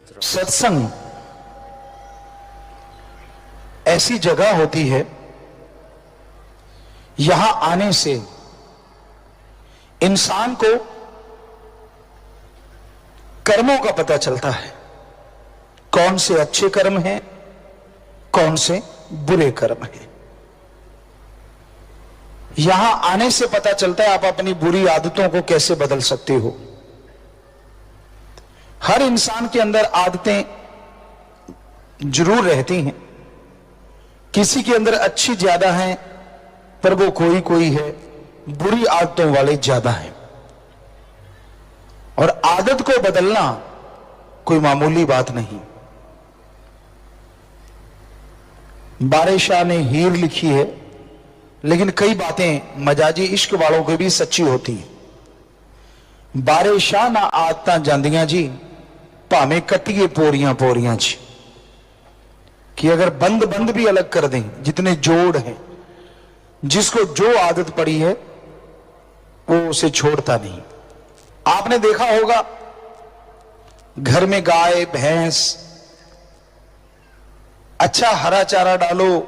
सत्संग ऐसी जगह होती है, यहां आने से इंसान को कर्मों का पता चलता है। कौन से अच्छे कर्म हैं, कौन से बुरे कर्म हैं। यहां आने से पता चलता है आप अपनी बुरी आदतों को कैसे बदल सकते हो। हर इंसान के अंदर आदतें जरूर रहती हैं, किसी के अंदर अच्छी ज्यादा है, पर वो कोई कोई है बुरी आदतों वाले ज्यादा हैं। और आदत को बदलना कोई मामूली बात नहीं। बारे शाह ने हीर लिखी है, लेकिन कई बातें मजाजी इश्क वालों की भी सच्ची होती हैं। बारे शाह ना आदतां जांदियां जी, भावें कट्टिए पोरियां पोरियां जी। कि अगर बंद बंद भी अलग कर दें, जितने जोड़ हैं, जिसको जो आदत पड़ी है वो उसे छोड़ता नहीं। आपने देखा होगा घर में गाय भैंस, अच्छा हरा चारा डालो,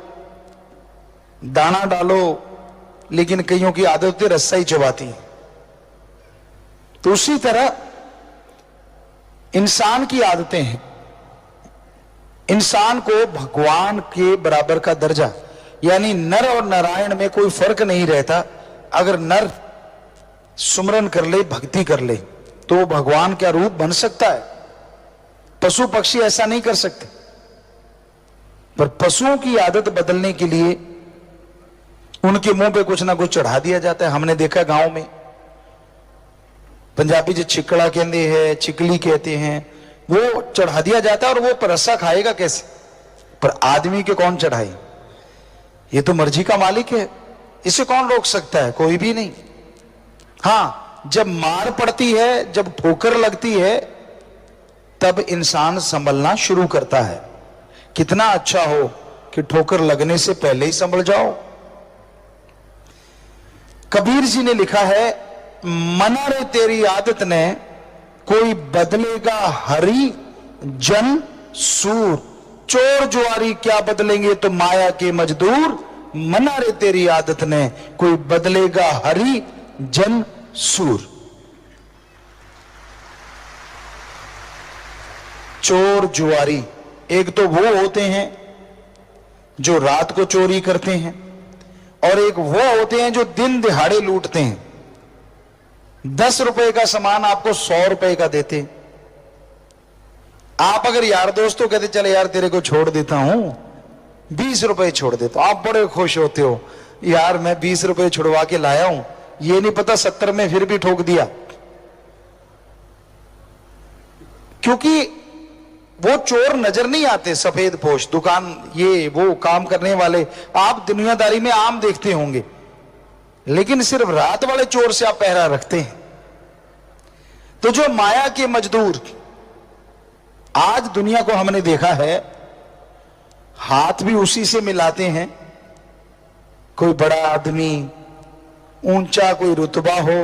दाना डालो, लेकिन कईयों की आदत होती है रस्सा ही चबाती है। तो उसी तरह इंसान की आदतें हैं। इंसान को भगवान के बराबर का दर्जा, यानी नर और नारायण में कोई फर्क नहीं रहता। अगर नर सुमरन कर ले, भक्ति कर ले, तो वो भगवान का रूप बन सकता है। पशु पक्षी ऐसा नहीं कर सकते। पर पशुओं की आदत बदलने के लिए उनके मुंह पे कुछ ना कुछ चढ़ा दिया जाता है। हमने देखा गांव में, पंजाबी जो चिकड़ा कहते हैं, चिकली कहते हैं, वो चढ़ा दिया जाता है। और वो परसा खाएगा कैसे? पर आदमी के कौन चढ़ाए? ये तो मर्जी का मालिक है, इसे कौन रोक सकता है? कोई भी नहीं। हां, जब मार पड़ती है, जब ठोकर लगती है, तब इंसान संभलना शुरू करता है। कितना अच्छा हो कि ठोकर लगने से पहले ही संभल जाओ। कबीर जी ने लिखा है, मना रे तेरी आदत ने, कोई बदलेगा हरि जन सूर। चोर जुआरी क्या बदलेंगे तो माया के मजदूर। मना रे तेरी आदत ने, कोई बदलेगा हरि जन सूर। चोर जुआरी एक तो वो होते हैं जो रात को चोरी करते हैं, और एक वो होते हैं जो दिन दिहाड़े लूटते हैं। 10 रुपए का सामान आपको 100 रुपए का देते। आप अगर यार दोस्तों कहते चले यार तेरे को छोड़ देता हूं, 20 रुपए छोड़ देता हूं, आप बड़े खुश होते हो, यार मैं 20 रुपए छुड़वा के लाया हूं, ये नहीं पता 70 में फिर भी ठोक दिया। क्योंकि वो चोर नजर नहीं आते, सफेद पोश, दुकान ये वो काम करने वाले आप दुनियादारी में आम देखते होंगे, लेकिन सिर्फ रात वाले चोर से आप पहरा रखते हैं। तो जो माया के मजदूर, आज दुनिया को हमने देखा है, हाथ भी उसी से मिलाते हैं। कोई बड़ा आदमी, ऊंचा कोई रुतबा हो,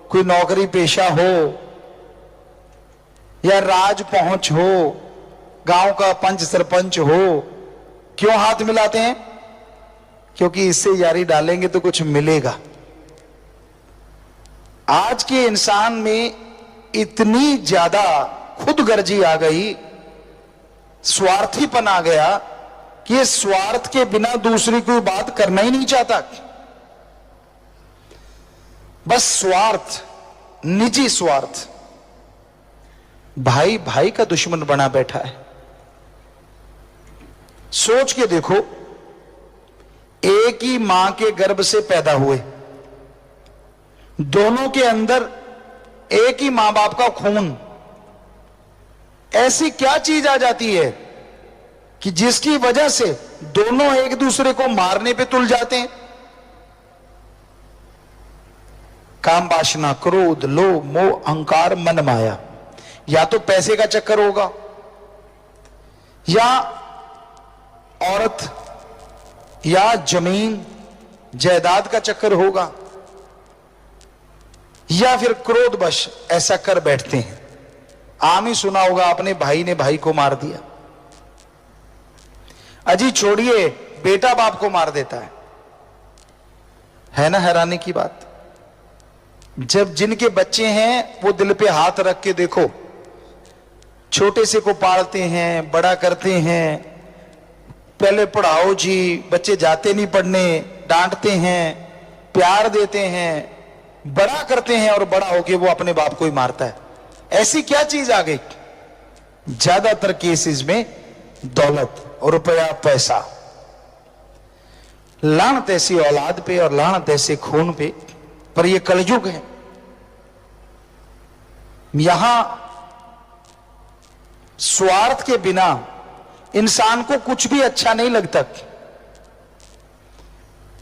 कोई नौकरी पेशा हो, या राज पहुंच हो, गांव का पंच सरपंच हो, क्यों हाथ मिलाते हैं? क्योंकि इससे यारी डालेंगे तो कुछ मिलेगा। आज के इंसान में इतनी ज्यादा खुदगर्जी आ गई, स्वार्थीपन आ गया कि ये स्वार्थ के बिना दूसरी कोई बात करना ही नहीं चाहता। बस स्वार्थ, निजी स्वार्थ। भाई भाई का दुश्मन बना बैठा है। सोच के देखो, एक ही मां के गर्भ से पैदा हुए, दोनों के अंदर एक ही मां बाप का खून, ऐसी क्या चीज आ जाती है कि जिसकी वजह से दोनों एक दूसरे को मारने पे तुल जाते हैं? काम वासना, क्रोध, लोभ, मोह, अहंकार, मन माया। या तो पैसे का चक्कर होगा, या औरत, या जमीन जायदाद का चक्कर होगा, या फिर क्रोधवश ऐसा कर बैठते हैं। आम ही सुना होगा आपने, भाई ने भाई को मार दिया। अजी छोड़िए, बेटा बाप को मार देता है ना हैरानी की बात। जब जिनके बच्चे हैं वो दिल पे हाथ रख के देखो, छोटे से को पालते हैं, बड़ा करते हैं, पहले पढ़ाओ जी, बच्चे जाते नहीं पढ़ने, डांटते हैं, प्यार देते हैं, बड़ा करते हैं, और बड़ा होके वो अपने बाप को ही मारता है। ऐसी क्या चीज आ गई? ज्यादातर केसेस में दौलत और रुपया पैसा। लानत ऐसी औलाद पे और लानत ऐसे खून पे, पर यह कलयुग है। यहां स्वार्थ के बिना इंसान को कुछ भी अच्छा नहीं लगता।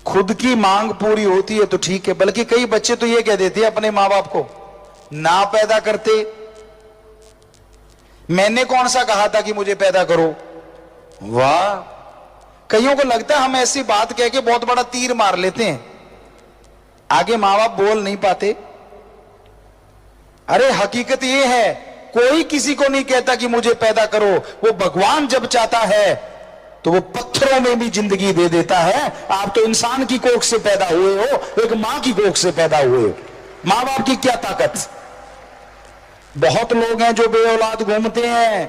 खुद की मांग पूरी होती है तो ठीक है, बल्कि कई बच्चे तो यह कह देते हैं अपने मां बाप को, ना पैदा करते, मैंने कौन सा कहा था कि मुझे पैदा करो। वाह, कईयों को लगता है हम ऐसी बात कह के बहुत बड़ा तीर मार लेते हैं, आगे मां बाप बोल नहीं पाते। अरे हकीकत यह है, कोई किसी को नहीं कहता कि मुझे पैदा करो। वो भगवान जब चाहता है तो वो पत्थरों में भी जिंदगी दे देता है। आप तो इंसान की कोख से पैदा हुए हो, एक मां की कोख से पैदा हुए हो। मां बाप की क्या ताकत। बहुत लोग हैं जो बेऔलाद घूमते हैं,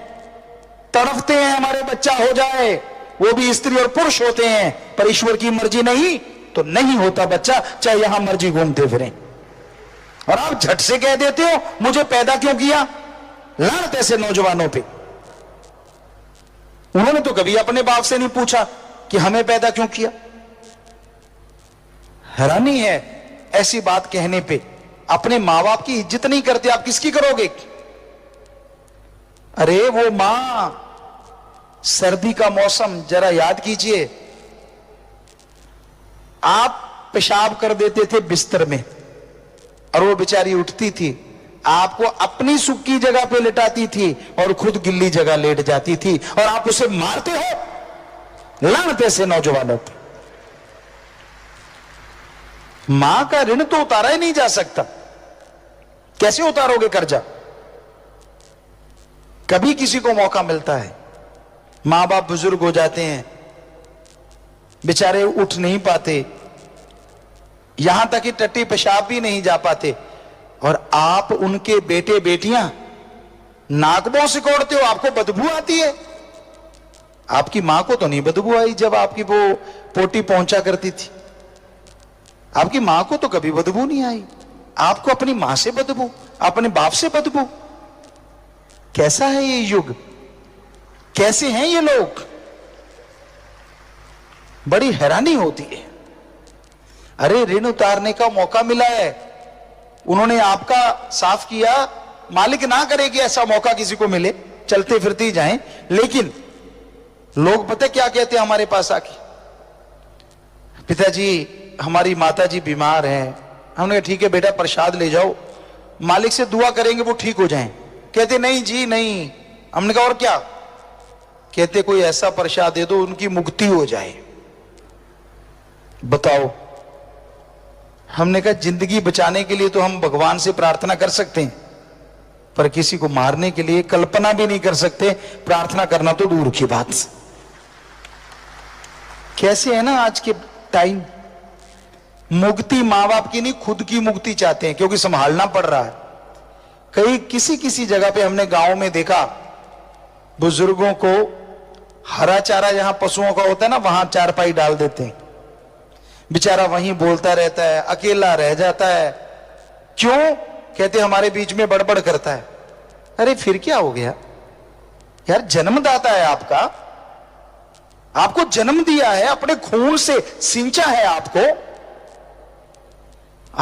तड़पते हैं हमारे बच्चा हो जाए, वो भी स्त्री और पुरुष होते हैं, पर ईश्वर की मर्जी नहीं तो नहीं होता बच्चा, चाहे यहां मर्जी घूमते फिरें। और आप झट से कह देते हो मुझे पैदा क्यों किया। लानत ऐसे नौजवानों पे। उन्होंने तो कभी अपने बाप से नहीं पूछा कि हमें पैदा क्यों किया। हैरानी है ऐसी बात कहने पे। अपने मां बाप की इज्जत नहीं करते, आप किसकी करोगे। अरे वो मां, सर्दी का मौसम जरा याद कीजिए, आप पेशाब कर देते थे बिस्तर में और वो बेचारी उठती थी, आपको अपनी सूखी जगह पे लेटाती थी और खुद गिल्ली जगह लेट जाती थी, और आप उसे मारते हो। लानत ऐसे नौजवानों पे। मां का ऋण तो उतारा ही नहीं जा सकता, कैसे उतारोगे कर्जा। कभी किसी को मौका मिलता है, मां बाप बुजुर्ग हो जाते हैं, बेचारे उठ नहीं पाते, यहां तक कि टट्टी पेशाब भी नहीं जा पाते, और आप उनके बेटे बेटियां नाकबों से कोड़ते हो, आपको बदबू आती है। आपकी मां को तो नहीं बदबू आई जब आपकी वो पोटी पहुंचा करती थी, आपकी मां को तो कभी बदबू नहीं आई, आपको अपनी मां से बदबू, अपने बाप से बदबू। कैसा है ये युग, कैसे हैं ये लोग, बड़ी हैरानी होती है। अरे ऋण उतारने का मौका मिला है, उन्होंने आपका साफ किया, मालिक ना करे कि ऐसा मौका किसी को मिले, चलते फिरते ही जाएं। लेकिन लोग पता क्या कहते हैं हमारे पास आके, पिताजी हमारी माताजी बीमार हैं। हमने कहा ठीक है बेटा प्रसाद ले जाओ, मालिक से दुआ करेंगे वो ठीक हो जाएं। कहते नहीं जी नहीं। हमने कहा और क्या। कहते कोई ऐसा प्रसाद दे दो उनकी मुक्ति हो जाए। बताओ। हमने कहा जिंदगी बचाने के लिए तो हम भगवान से प्रार्थना कर सकते हैं, पर किसी को मारने के लिए कल्पना भी नहीं कर सकते, प्रार्थना करना तो दूर की बात। कैसे है ना आज के टाइम, मुक्ति मां बाप की नहीं खुद की मुक्ति चाहते हैं, क्योंकि संभालना पड़ रहा है। कई किसी जगह पे हमने गांव में देखा, बुजुर्गों को हरा चारा जहां पशुओं का होता है ना, वहां चारपाई डाल देते हैं, बेचारा वहीं बोलता रहता है, अकेला रह जाता है। क्यों? कहते हमारे बीच में बड़बड़ करता है। अरे फिर क्या हो गया यार, जन्मदाता है आपका, आपको जन्म दिया है, अपने खून से सिंचा है आपको,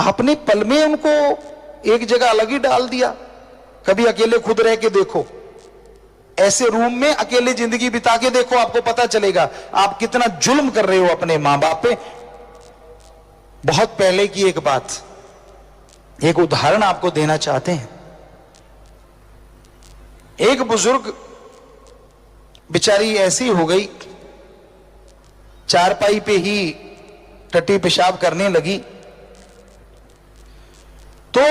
आपने पल में उनको एक जगह अलग ही डाल दिया। कभी अकेले खुद रह के देखो, ऐसे रूम में अकेले जिंदगी बिता के देखो, आपको पता चलेगा आप कितना जुल्म कर रहे हो अपने मां बाप पे। बहुत पहले की एक बात, एक उदाहरण आपको देना चाहते हैं। एक बुजुर्ग बेचारी ऐसी हो गई, चारपाई पे ही टट्टी पेशाब करने लगी, तो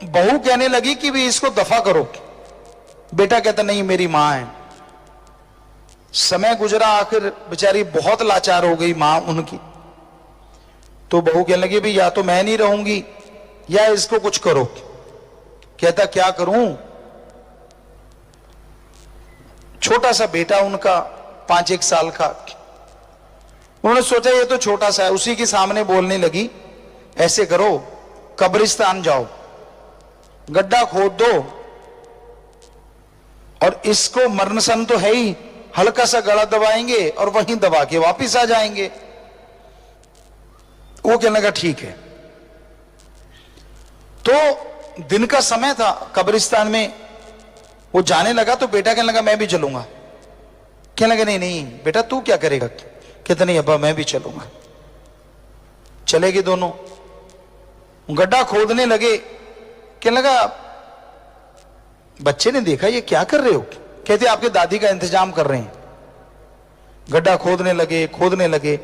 बहू कहने लगी कि भी इसको दफा करो, बेटा कहता नहीं मेरी मां है। समय गुजरा, आखिर बेचारी बहुत लाचार हो गई मां उनकी। तो बहू कहने लगी भाई या तो मैं नहीं रहूंगी या इसको कुछ करो। कहता क्या करूं? छोटा सा बेटा उनका 5-1 साल का, उन्होंने सोचा ये तो छोटा सा है, उसी के सामने बोलने लगी ऐसे करो, कब्रिस्तान जाओ, गड्ढा खोद दो और इसको मरण सन तो है ही, हल्का सा गला दबाएंगे और वहीं दबा के वापिस आ जाएंगे। वो कहने लगा ठीक है। तो दिन का समय था, कब्रिस्तान में वो जाने लगा तो बेटा कहने लगा मैं भी चलूंगा। कहने लगा नहीं नहीं बेटा तू क्या करेगा? कहता नहीं अब्बा मैं भी चलूंगा। चले गए दोनों, गड्ढा खोदने लगे। कहने लगा बच्चे ने देखा ये क्या कर रहे हो? कहते आपके दादी का इंतजाम कर रहे हैं। गड्ढा खोदने लगे।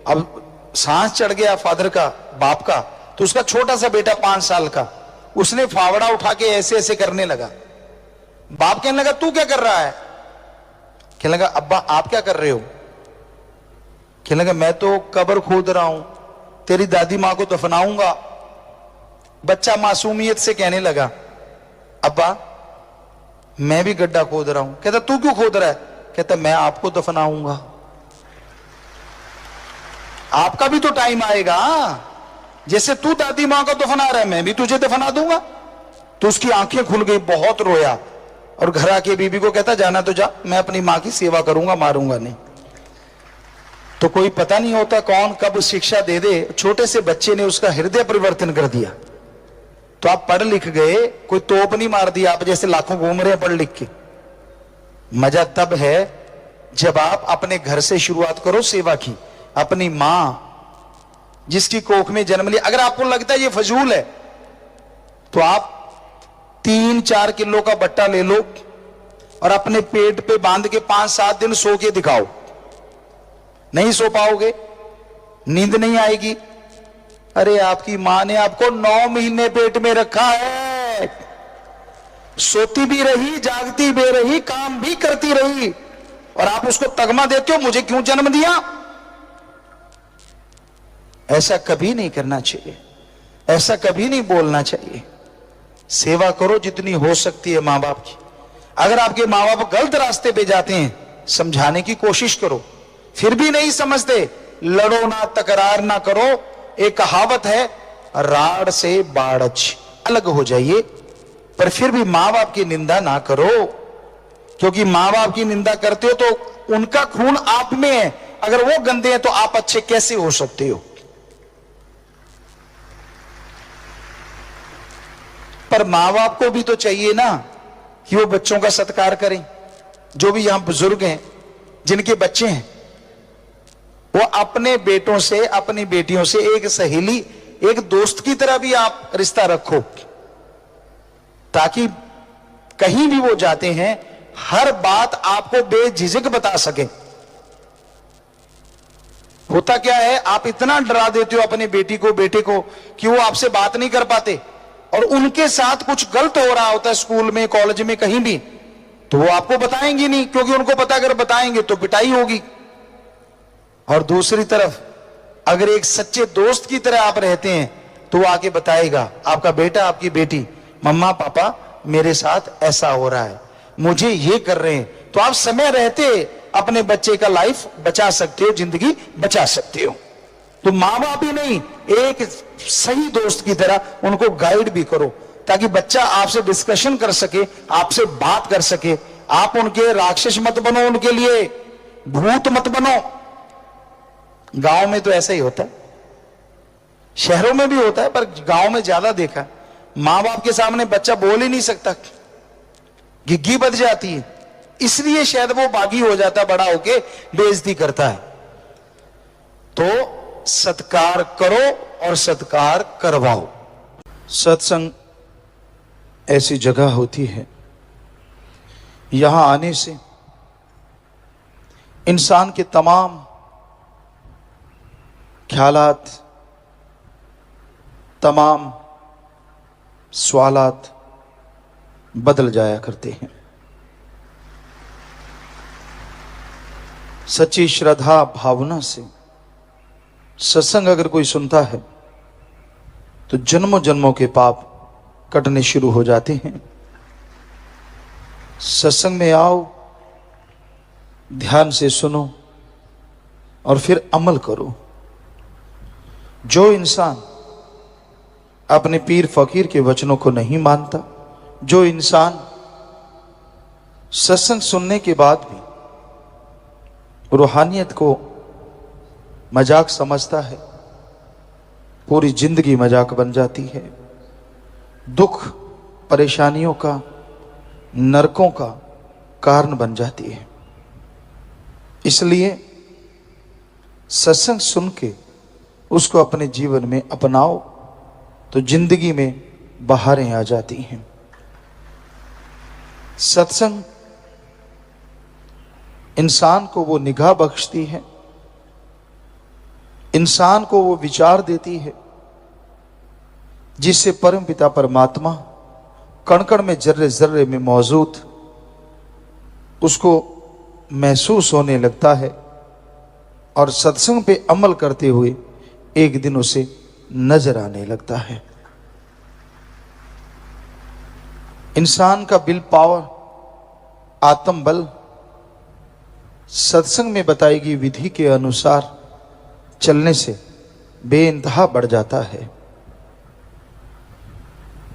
अब सांस चढ़ गया फादर का, बाप का, तो उसका छोटा सा बेटा 5 साल का, उसने फावड़ा उठा के ऐसे ऐसे करने लगा। बाप कहने लगा तू क्या कर रहा है? कहने लगा अब्बा आप क्या कर रहे हो? कहने लगा मैं तो कब्र खोद रहा हूं, तेरी दादी मां को दफनाऊंगा। बच्चा मासूमियत से कहने लगा अब्बा मैं भी गड्ढा खोद रहा हूं। कहता तू क्यों खोद रहा है? कहता मैं आपको दफनाऊंगा, आपका भी तो टाइम आएगा, जैसे तू दादी मां को दफना रहा है मैं भी तुझे दफना दूंगा। तो उसकी आंखें खुल गई, बहुत रोया और घर आके बीबी को कहता जाना तो जा, मैं अपनी मां की सेवा करूंगा, मारूंगा नहीं। तो कोई पता नहीं होता कौन कब शिक्षा दे दे। छोटे से बच्चे ने उसका हृदय परिवर्तन कर दिया। तो आप पढ़ लिख गए, कोई तोप नहीं मार दिया, आप जैसे लाखों घूम रहे हैं पढ़ लिख के। मजा तब है जब आप अपने घर से शुरुआत करो सेवा की। अपनी मां जिसकी कोख में जन्म लिया, अगर आपको लगता है ये फजूल है तो आप 3-4 किलो का बट्टा ले लो और अपने पेट पे बांध के 5-7 दिन सो के दिखाओ। नहीं सो पाओगे, नींद नहीं आएगी। अरे आपकी मां ने आपको 9 महीने पेट में रखा है, सोती भी रही, जागती भी रही, काम भी करती रही, और आप उसको तगमा देते हो मुझे क्यों जन्म दिया? ऐसा कभी नहीं करना चाहिए, ऐसा कभी नहीं बोलना चाहिए। सेवा करो जितनी हो सकती है मां बाप की। अगर आपके मां बाप गलत रास्ते पे जाते हैं समझाने की कोशिश करो, फिर भी नहीं समझते लड़ो ना, तकरार ना करो। एक कहावत है राड़ से बाड़च, अलग हो जाइए, पर फिर भी मां बाप की निंदा ना करो, क्योंकि मां बाप की निंदा करते हो तो उनका खून आप में है। अगर वो गंदे हैं तो आप अच्छे कैसे हो सकते हो? पर मां बाप को भी तो चाहिए ना कि वो बच्चों का सत्कार करें। जो भी यहां बुजुर्ग हैं जिनके बच्चे हैं, वो अपने बेटों से, अपनी बेटियों से एक सहेली, एक दोस्त की तरह भी आप रिश्ता रखो, ताकि कहीं भी वो जाते हैं हर बात आपको बेझिझक बता सके। होता क्या है, आप इतना डरा देते हो अपने बेटी को, बेटे को, कि वो आपसे बात नहीं कर पाते, और उनके साथ कुछ गलत हो रहा होता है स्कूल में, कॉलेज में, कहीं भी, तो वो आपको बताएंगे नहीं, क्योंकि उनको पता अगर बताएंगे तो पिटाई होगी। और दूसरी तरफ अगर एक सच्चे दोस्त की तरह आप रहते हैं तो वो आके बताएगा, आपका बेटा, आपकी बेटी, मम्मा पापा मेरे साथ ऐसा हो रहा है, मुझे ये कर रहे हैं, तो आप समय रहते अपने बच्चे का लाइफ बचा सकते हो, जिंदगी बचा सकते हो। तो मां बाप ही नहीं, एक सही दोस्त की तरह उनको गाइड भी करो, ताकि बच्चा आपसे डिस्कशन कर सके, आपसे बात कर सके। आप उनके राक्षस मत बनो, उनके लिए भूत मत बनो। गांव में तो ऐसा ही होता है, शहरों में भी होता है, पर गांव में ज्यादा देखा। मां बाप के सामने बच्चा बोल ही नहीं सकता, घिग्गी बच जाती है, इसलिए शायद वो बागी हो जाता, बड़ा होके बेइज्जती करता है। तो सत्कार करो और सत्कार करवाओ। सत्संग ऐसी जगह होती है, यहां आने से इंसान के तमाम ख्यालात, तमाम सवालात बदल जाया करते हैं। सच्ची श्रद्धा भावना से सत्संग अगर कोई सुनता है तो जन्मों जन्मों के पाप कटने शुरू हो जाते हैं। सत्संग में आओ, ध्यान से सुनो और फिर अमल करो। जो इंसान अपने पीर फकीर के वचनों को नहीं मानता, जो इंसान सत्संग सुनने के बाद भी रूहानियत को मजाक समझता है, पूरी जिंदगी मजाक बन जाती है। दुख परेशानियों का, नरकों का कारण बन जाती है। इसलिए सत्संग सुन के उसको अपने जीवन में अपनाओ तो जिंदगी में बहारें आ जाती हैं। सत्संग इंसान को वो निगाह बख्शती है, इंसान को वो विचार देती है जिससे परम पिता परमात्मा कण कण में, जर्रे जर्रे में मौजूद उसको महसूस होने लगता है और सत्संग पे अमल करते हुए एक दिन उसे नजर आने लगता है। इंसान का विल पावर, आत्म बल सत्संग में बताई गई विधि के अनुसार चलने से बेइंतहा बढ़ जाता है।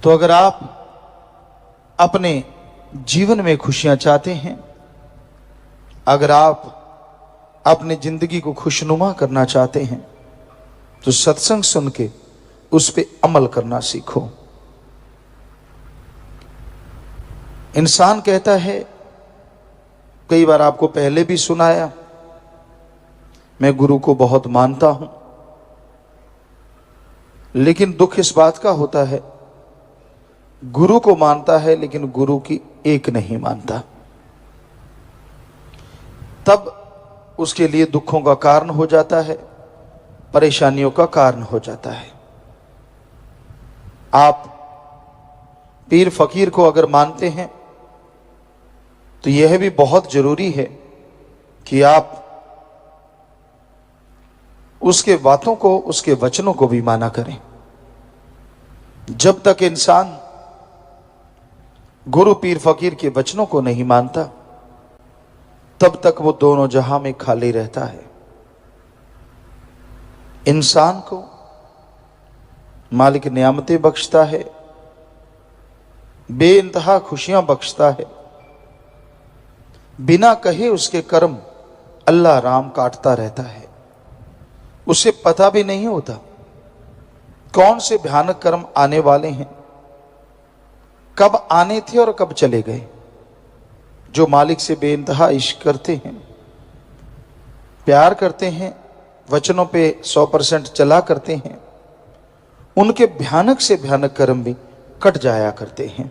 तो अगर आप अपने जीवन में खुशियां चाहते हैं, अगर आप अपनी जिंदगी को खुशनुमा करना चाहते हैं, तो सत्संग सुन के उस पे अमल करना सीखो। इंसान कहता है, कई बार आपको पहले भी सुनाया, मैं गुरु को बहुत मानता हूं, लेकिन दुख इस बात का होता है गुरु को मानता है लेकिन गुरु की एक नहीं मानता। तब उसके लिए दुखों का कारण हो जाता है, परेशानियों का कारण हो जाता है। आप पीर फकीर को अगर मानते हैं तो यह भी बहुत जरूरी है कि आप उसके बातों को, उसके वचनों को भी माना करें। जब तक इंसान गुरु पीर फकीर के वचनों को नहीं मानता, तब तक वो दोनों जहां में खाली रहता है। इंसान को मालिक नियामतें बख्शता है, बेइंतहा खुशियां बख्शता है, बिना कहे उसके कर्म अल्लाह राम काटता रहता है। उसे पता भी नहीं होता कौन से भयानक कर्म आने वाले हैं, कब आने थे और कब चले गए। जो मालिक से बेइंतहा इश्क करते हैं, प्यार करते हैं, वचनों पे 100% चला करते हैं, उनके भयानक से भयानक कर्म भी कट जाया करते हैं।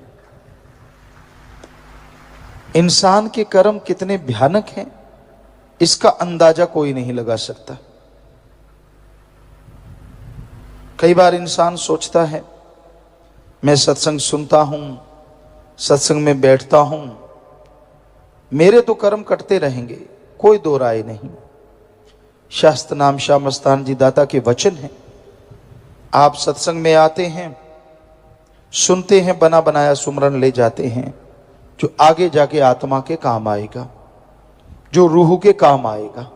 इंसान के कर्म कितने भयानक हैं, इसका अंदाजा कोई नहीं लगा सकता। कई बार इंसान सोचता है, मैं सत्संग सुनता हूं, सत्संग में बैठता हूं, मेरे तो कर्म कटते रहेंगे, कोई दो राय नहीं। शास्त्र नाम शाह मस्तान जी दाता के वचन हैं। आप सत्संग में आते हैं, सुनते हैं, बना बनाया सुमरन ले जाते हैं, जो आगे जाके आत्मा के काम आएगा, जो रूह के काम आएगा।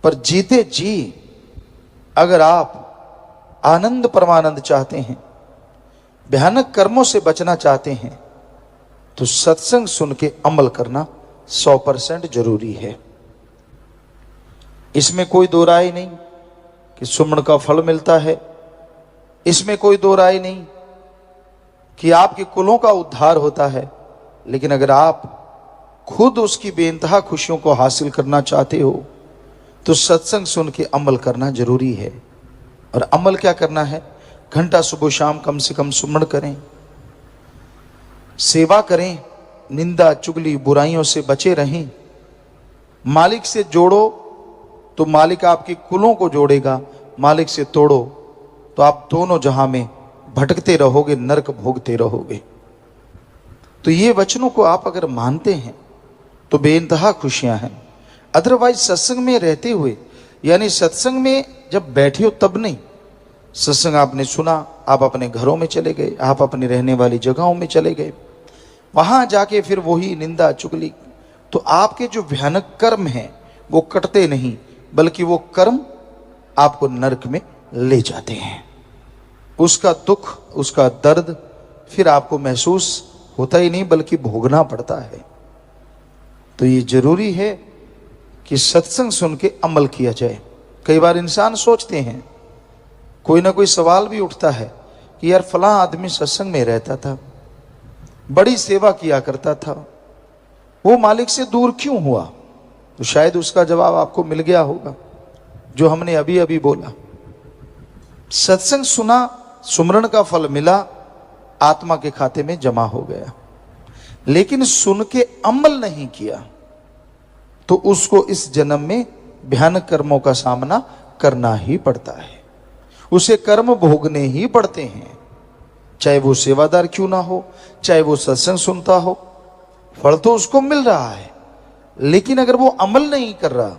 पर जीते जी अगर आप आनंद परमानंद चाहते हैं, भयानक कर्मों से बचना चाहते हैं, तो सत्संग सुन के अमल करना 100% जरूरी है। इसमें कोई दो राय नहीं कि सुमन का फल मिलता है, इसमें कोई दो राय नहीं कि आपके कुलों का उद्धार होता है। लेकिन अगर आप खुद उसकी बेइंतहा खुशियों को हासिल करना चाहते हो तो सत्संग सुन के अमल करना जरूरी है। और अमल क्या करना है? घंटा सुबह शाम कम से कम सुमन करें, सेवा करें, निंदा चुगली बुराइयों से बचे रहें। मालिक से जोड़ो तो मालिक आपके कुलों को जोड़ेगा, मालिक से तोड़ो तो आप दोनों जहां में भटकते रहोगे, नरक भोगते रहोगे। तो ये वचनों को आप अगर मानते हैं तो बेइंतहा खुशियां हैं। अदरवाइज सत्संग में रहते हुए, यानी सत्संग में जब बैठे हो तब नहीं, सत्संग आपने सुना, आप अपने घरों में चले गए, आप अपनी रहने वाली जगहों में चले गए, वहां जाके फिर वही निंदा चुगली, तो आपके जो भयानक कर्म हैं वो कटते नहीं, बल्कि वो कर्म आपको नरक में ले जाते हैं। उसका दुख, उसका दर्द फिर आपको महसूस होता ही नहीं, बल्कि भोगना पड़ता है। तो ये जरूरी है कि सत्संग सुन के अमल किया जाए। कई बार इंसान सोचते हैं, कोई ना कोई सवाल भी उठता है कि यार फलां आदमी सत्संग में रहता था, बड़ी सेवा किया करता था, वो मालिक से दूर क्यों हुआ? तो शायद उसका जवाब आपको मिल गया होगा, जो हमने अभी अभी बोला। सत्संग सुना, सुमरण का फल मिला, आत्मा के खाते में जमा हो गया, लेकिन सुन के अमल नहीं किया तो उसको इस जन्म में भयानक कर्मों का सामना करना ही पड़ता है। उसे कर्म भोगने ही पड़ते हैं, चाहे वो सेवादार क्यों ना हो, चाहे वो सत्संग सुनता हो, फल तो उसको मिल रहा है। लेकिन अगर वो अमल नहीं कर रहा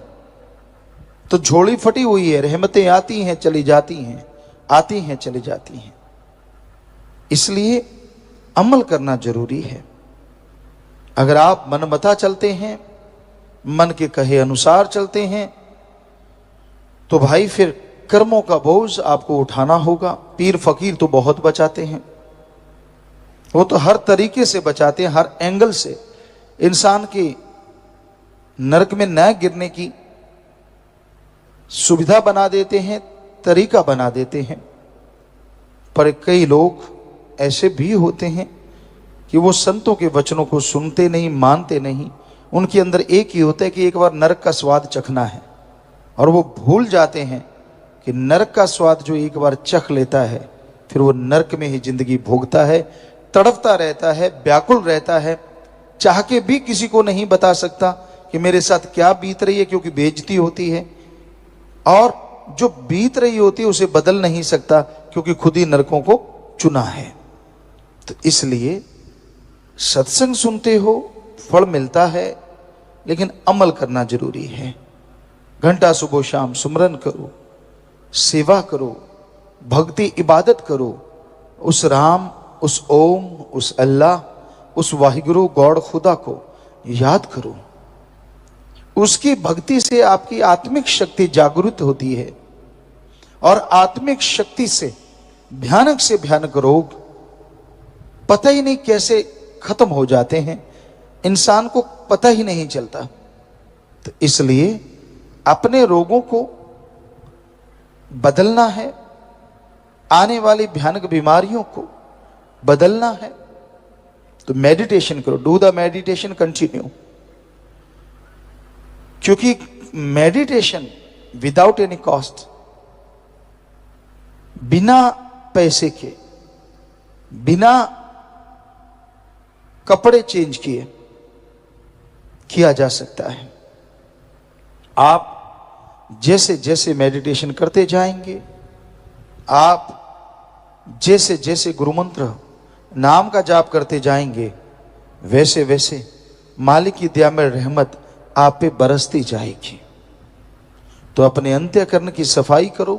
तो झोली फटी हुई है, रहमतें आती हैं चली जाती हैं, आती हैं चली जाती हैं। इसलिए अमल करना जरूरी है। अगर आप मनमता चलते हैं, मन के कहे अनुसार चलते हैं, तो भाई फिर कर्मों का बोझ आपको उठाना होगा। पीर फकीर तो बहुत बचाते हैं, वो तो हर तरीके से बचाते हैं, हर एंगल से इंसान की नरक में न गिरने की सुविधा बना देते हैं, तरीका बना देते हैं। पर कई लोग ऐसे भी होते हैं कि वो संतों के वचनों को सुनते नहीं, मानते नहीं। उनके अंदर एक ही होता है कि एक बार नरक का स्वाद चखना है, और वो भूल जाते हैं कि नरक का स्वाद जो एक बार चख लेता है, फिर वो नरक में ही जिंदगी भोगता है, तड़पता रहता है, व्याकुल रहता है, चाह के भी किसी को नहीं बता सकता कि मेरे साथ क्या बीत रही है, क्योंकि बेइज्जती होती है, और जो बीत रही होती है उसे बदल नहीं सकता, क्योंकि खुद ही नरकों को चुना है। तो इसलिए सत्संग सुनते हो, फल मिलता है, लेकिन अमल करना जरूरी है। घंटा सुबह शाम सुमरन करो, सेवा करो, भक्ति इबादत करो, उस राम, उस ओम, उस अल्लाह, उस वाहिगुरु गॉड खुदा को याद करो। उसकी भक्ति से आपकी आत्मिक शक्ति जागृत होती है, और आत्मिक शक्ति से भयानक रोग पता ही नहीं कैसे खत्म हो जाते हैं, इंसान को पता ही नहीं चलता। तो इसलिए अपने रोगों को बदलना है, आने वाली भयानक बीमारियों को बदलना है, तो मेडिटेशन करो। डू द मेडिटेशन कंटिन्यू, क्योंकि मेडिटेशन विदाउट एनी कॉस्ट, बिना पैसे के, बिना कपड़े चेंज किए किया जा सकता है। आप जैसे जैसे मेडिटेशन करते जाएंगे, आप जैसे जैसे गुरुमंत्र नाम का जाप करते जाएंगे, वैसे वैसे मालिक की दया में रहमत आप पे बरसती जाएगी। तो अपने अंतःकरण की सफाई करो,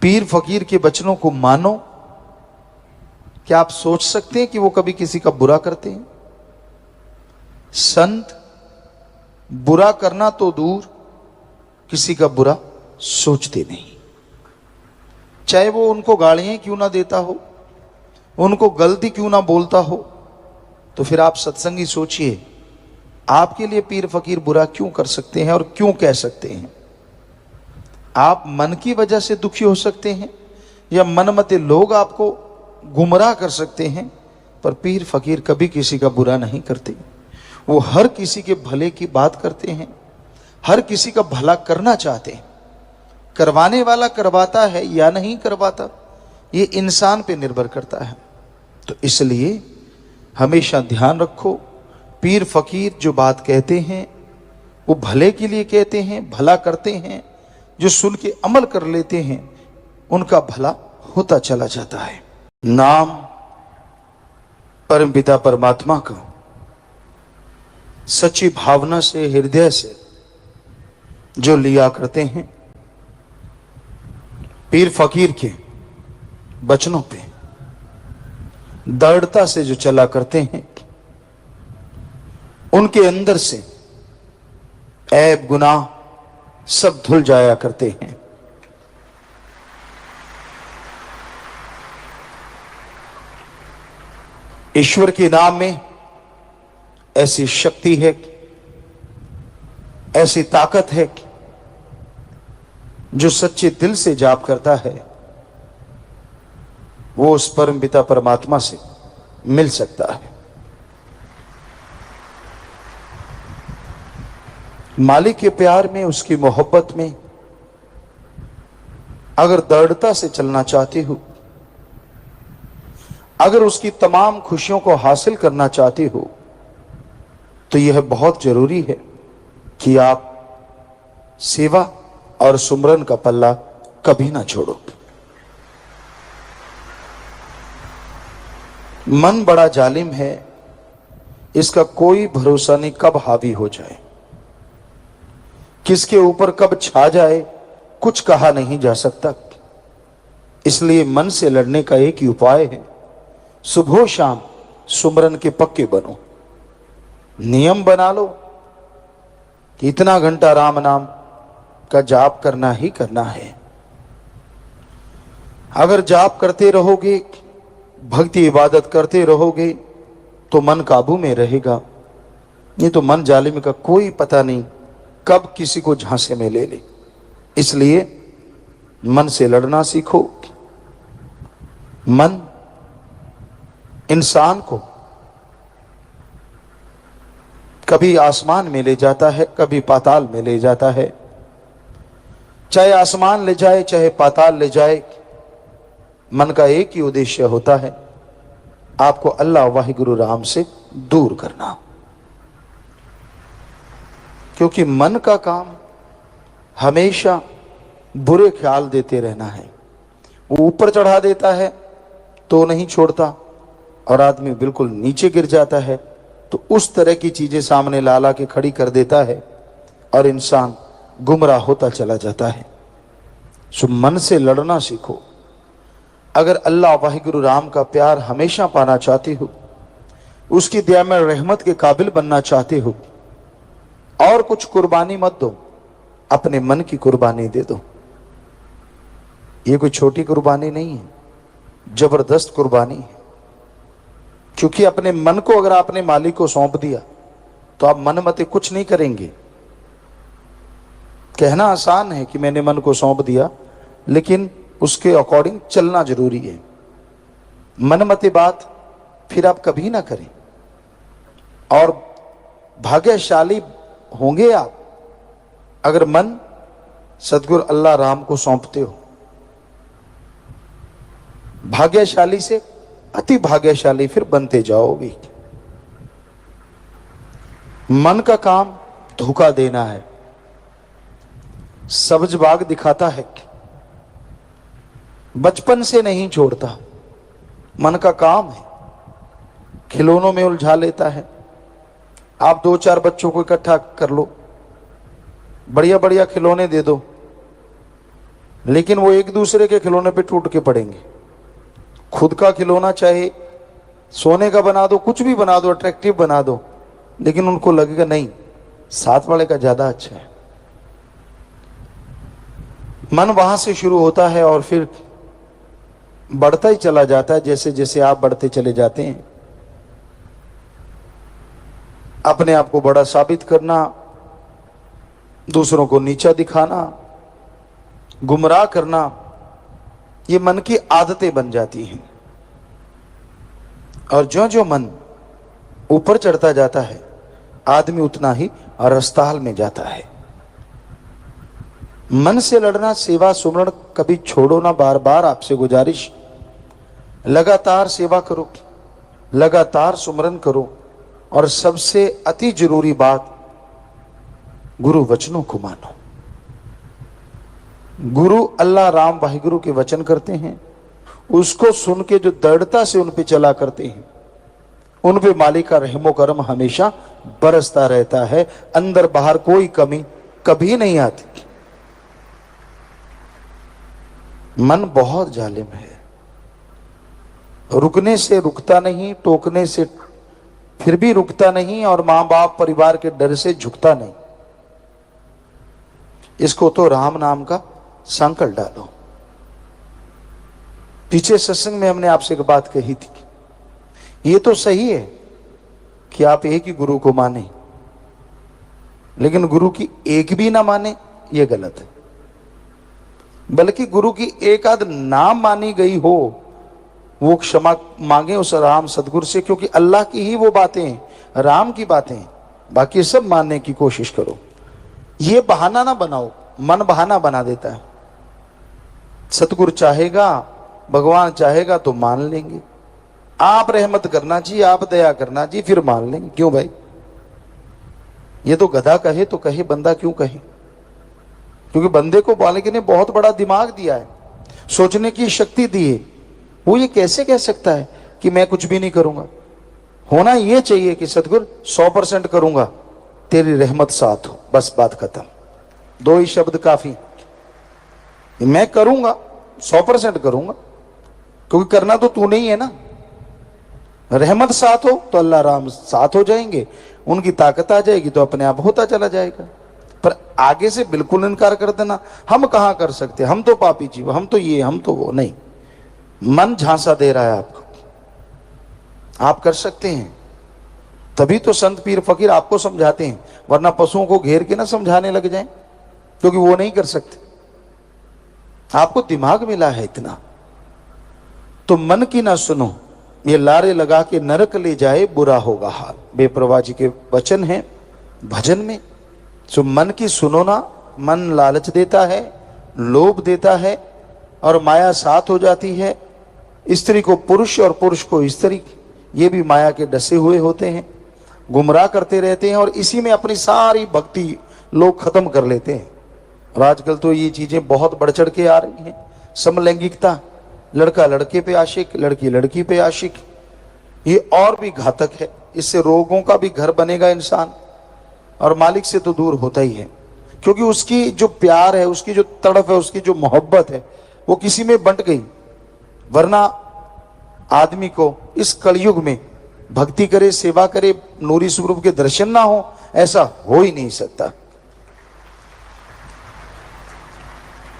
पीर फकीर के वचनों को मानो। क्या आप सोच सकते हैं कि वो कभी किसी का बुरा करते हैं? संत बुरा करना तो दूर, किसी का बुरा सोचते नहीं, चाहे वो उनको गालियां क्यों ना देता हो, उनको गलती क्यों ना बोलता हो। तो फिर आप सत्संगी सोचिए, आपके लिए पीर फकीर बुरा क्यों कर सकते हैं और क्यों कह सकते हैं? आप मन की वजह से दुखी हो सकते हैं, या मनमते लोग आपको गुमराह कर सकते हैं, पर पीर फकीर कभी किसी का बुरा नहीं करते। वो हर किसी के भले की बात करते हैं, हर किसी का भला करना चाहते हैं। करवाने वाला करवाता है या नहीं करवाता, ये इंसान पे निर्भर करता है। तो इसलिए हमेशा ध्यान रखो, पीर फकीर जो बात कहते हैं वो भले के लिए कहते हैं, भला करते हैं। जो सुन के अमल कर लेते हैं उनका भला होता चला जाता है। नाम परमपिता परमात्मा का सच्ची भावना से, हृदय से जो लिया करते हैं, पीर फकीर के वचनों पे दृढ़ता से जो चला करते हैं, उनके अंदर से ऐब गुनाह सब धुल जाया करते हैं। ईश्वर के नाम में ऐसी शक्ति है, ऐसी ताकत है, जो सच्चे दिल से जाप करता है वो उस परम पिता परमात्मा से मिल सकता है। मालिक के प्यार में, उसकी मोहब्बत में अगर दृढ़ता से चलना चाहते हो, अगर उसकी तमाम खुशियों को हासिल करना चाहते हो, तो यह बहुत जरूरी है कि आप सेवा और सुमरन का पल्ला कभी ना छोड़ो। मन बड़ा जालिम है, इसका कोई भरोसा नहीं कब हावी हो जाए, किसके ऊपर कब छा जाए, कुछ कहा नहीं जा सकता। इसलिए मन से लड़ने का एक ही उपाय है, सुबह शाम सुमरन के पक्के बनो। नियम बना लो कि इतना घंटा राम नाम का जाप करना ही करना है। अगर जाप करते रहोगे, भक्ति इबादत करते रहोगे, तो मन काबू में रहेगा। नहीं तो मन जालिम का कोई पता नहीं कब किसी को झांसे में ले ले। इसलिए मन से लड़ना सीखो। मन इंसान को कभी आसमान में ले जाता है, कभी पाताल में ले जाता है। चाहे आसमान ले जाए, चाहे पाताल ले जाए, मन का एक ही उद्देश्य होता है, आपको अल्लाह वाहिगुरु राम से दूर करना। क्योंकि मन का काम हमेशा बुरे ख्याल देते रहना है। वो ऊपर चढ़ा देता है तो नहीं छोड़ता, और आदमी बिल्कुल नीचे गिर जाता है तो उस तरह की चीजें सामने ला ला के खड़ी कर देता है और इंसान गुमराह होता चला जाता है। सो मन से लड़ना सीखो। अगर अल्लाह वाहिगुरु राम का प्यार हमेशा पाना चाहते हो, उसकी दया में रहमत के काबिल बनना चाहते हो, और कुछ कुर्बानी मत दो, अपने मन की कुर्बानी दे दो। ये कोई छोटी कुर्बानी नहीं है, जबरदस्त कुर्बानी है। क्योंकि अपने मन को अगर आपने मालिक को सौंप दिया तो आप मन मते कुछ नहीं करेंगे। कहना आसान है कि मैंने मन को सौंप दिया, लेकिन उसके अकॉर्डिंग चलना जरूरी है। मन मते बात फिर आप कभी ना करें। और भाग्यशाली होंगे आप अगर मन सदगुरु अल्लाह राम को सौंपते हो। भाग्यशाली से अति भाग्यशाली फिर बनते जाओगे। मन का काम धोखा देना है, सब्ज बाग दिखाता है, बचपन से नहीं छोड़ता। मन का काम है, खिलौनों में उलझा लेता है। आप 2-4 बच्चों को इकट्ठा कर लो, बढ़िया बढ़िया खिलौने दे दो, लेकिन वो एक दूसरे के खिलौने पे टूट के पड़ेंगे। खुद का खिलौना चाहे सोने का बना दो, कुछ भी बना दो, अट्रैक्टिव बना दो, लेकिन उनको लगेगा नहीं, साथ वाले का ज्यादा अच्छा है। मन वहां से शुरू होता है और फिर बढ़ता ही चला जाता है। जैसे जैसे आप बढ़ते चले जाते हैं, अपने आप को बड़ा साबित करना, दूसरों को नीचा दिखाना, गुमराह करना, ये मन की आदतें बन जाती हैं। और जो जो मन ऊपर चढ़ता जाता है, आदमी उतना ही रस्ताल में जाता है। मन से लड़ना, सेवा सुमरण कभी छोड़ो ना। बार बार आपसे गुजारिश, लगातार सेवा करो, लगातार सुमरन करो, और सबसे अति जरूरी बात, गुरु वचनों को मानो। गुरु अल्लाह राम वाहिगुरु के वचन करते हैं, उसको सुन के जो दृढ़ता से उन पे चला करते हैं, उन पे मालिक का रहमो करम हमेशा बरसता रहता है, अंदर बाहर कोई कमी कभी नहीं आती। मन बहुत जालिम है, रुकने से रुकता नहीं, टोकने से फिर भी रुकता नहीं, और मां बाप परिवार के डर से झुकता नहीं। इसको तो राम नाम का संकल्प डालो। पीछे सत्संग में हमने आपसे एक बात कही थी, ये तो सही है कि आप एक ही गुरु को माने, लेकिन गुरु की एक भी ना माने ये गलत है। बल्कि गुरु की एक आध नाम मानी गई हो वो क्षमा मांगे उस राम सदगुरु से, क्योंकि अल्लाह की ही वो बातें हैं, राम की बातें हैं, बाकी सब मानने की कोशिश करो। ये बहाना ना बनाओ, मन बहाना बना देता है। सतगुरु चाहेगा, भगवान चाहेगा तो मान लेंगे, आप रहमत करना जी, आप दया करना जी, फिर मान लेंगे। क्यों भाई? ये तो गधा कहे तो कहे, बंदा क्यों कहे? क्योंकि बंदे को मालिक ने बहुत बड़ा दिमाग दिया है, सोचने की शक्ति दी है। वो ये कैसे कह सकता है कि मैं कुछ भी नहीं करूंगा? होना ये चाहिए कि सतगुरु 100% करूंगा, तेरी रहमत साथ हो, बस बात खत्म। दो ही शब्द काफी, मैं करूंगा, 100% करूंगा, क्योंकि करना तो तूने ही है ना। रहमत साथ हो तो अल्लाह राम साथ हो जाएंगे, उनकी ताकत आ जाएगी तो अपने आप होता चला जाएगा। पर आगे से बिल्कुल इनकार कर देना, हम कहां कर सकते, हम तो पापी जीव, हम तो ये, हम तो वो, नहीं। मन झांसा दे रहा है आपको, आप कर सकते हैं, तभी तो संत पीर फकीर आपको समझाते हैं, वरना पशुओं को घेर के ना समझाने लग जाएं, क्योंकि वो नहीं कर सकते। आपको दिमाग मिला है इतना, तो मन की ना सुनो, ये लारे लगा के नरक ले जाए बुरा होगा हाल, बेप्रवाह जी के वचन हैं भजन में। सो मन की सुनो ना, मन लालच देता है, लोभ देता है, और माया साथ हो जाती है। स्त्री को पुरुष और पुरुष को स्त्री, ये भी माया के डसे हुए होते हैं, गुमराह करते रहते हैं, और इसी में अपनी सारी भक्ति लोग खत्म कर लेते हैं। और आजकल तो ये चीजें बहुत बढ़ चढ़ के आ रही हैं, समलैंगिकता, लड़का लड़के पे आशिक, लड़की लड़की पे आशिक, ये और भी घातक है। इससे रोगों का भी घर बनेगा इंसान, और मालिक से तो दूर होता ही है, क्योंकि उसकी जो प्यार है, उसकी जो तड़प है, उसकी जो मोहब्बत है, वो किसी में बंट गई। वरना आदमी को इस कलयुग में भक्ति करे, सेवा करे, नूरी स्वरूप के दर्शन ना हो, ऐसा हो ही नहीं सकता।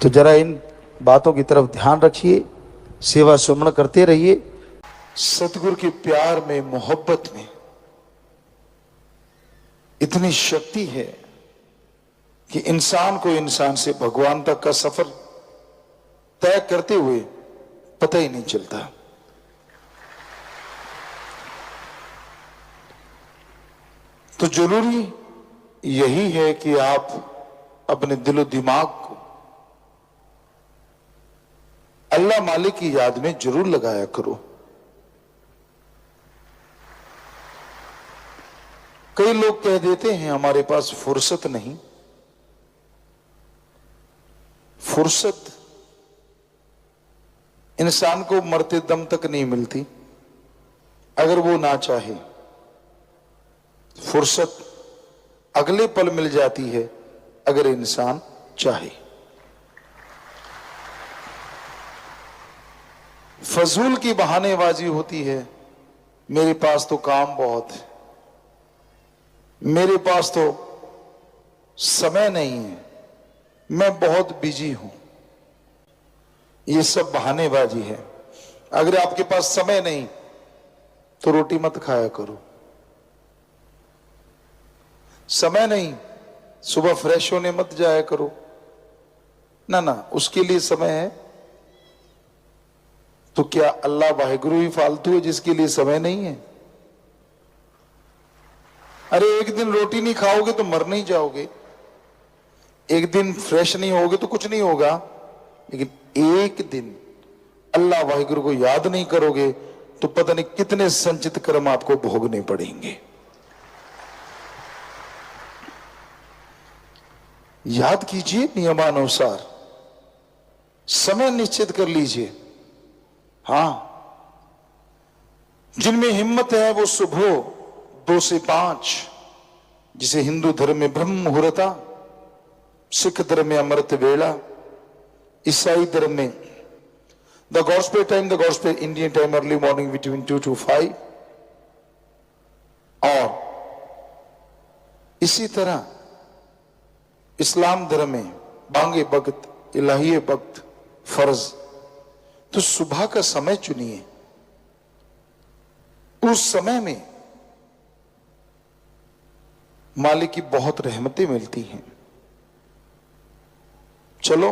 तो जरा इन बातों की तरफ ध्यान रखिए, सेवा सुमरण करते रहिए। सतगुरु के प्यार में, मोहब्बत में इतनी शक्ति है कि इंसान को इंसान से भगवान तक का सफर तय करते हुए पता ही नहीं चलता। तो जरूरी यही है कि आप अपने दिलो दिमाग को अल्लाह मालिक की याद में जरूर लगाया करो। कई लोग कह देते हैं हमारे पास फुर्सत नहीं। फुर्सत इंसान को मरते दम तक नहीं मिलती अगर वो ना चाहे। फुर्सत अगले पल मिल जाती है अगर इंसान चाहे। फजूल की बहानेबाजी होती है, मेरे पास तो काम बहुत है, मेरे पास तो समय नहीं है, मैं बहुत बिजी हूं। ये सब बहानेबाजी है। अगर आपके पास समय नहीं तो रोटी मत खाया करो। समय नहीं, सुबह फ्रेश होने मत जाया करो, ना ना, उसके लिए समय है। तो क्या अल्लाह वाहिगुरु ही फालतू है जिसके लिए समय नहीं है? अरे एक दिन रोटी नहीं खाओगे तो मर नहीं जाओगे, एक दिन फ्रेश नहीं होगे तो कुछ नहीं होगा, लेकिन एक दिन अल्लाह वाहिगुरु को याद नहीं करोगे तो पता नहीं कितने संचित कर्म आपको भोगने पड़ेंगे। याद कीजिए, नियमानुसार समय निश्चित कर लीजिए। हां, जिनमें हिम्मत है वो सुबह 2 से 5, जिसे हिंदू धर्म में ब्रह्म मुहूर्ता, सिख धर्म में अमृत वेला, ईसाई धर्म में the gospel time, the gospel Indian time early morning between 2 to 5, और इसी तरह इस्लाम धर्म में बांगे वक्त, इलाही वक्त, फर्ज। तो सुबह का समय चुनिए, उस समय में मालिक की बहुत रहमतें मिलती हैं। चलो,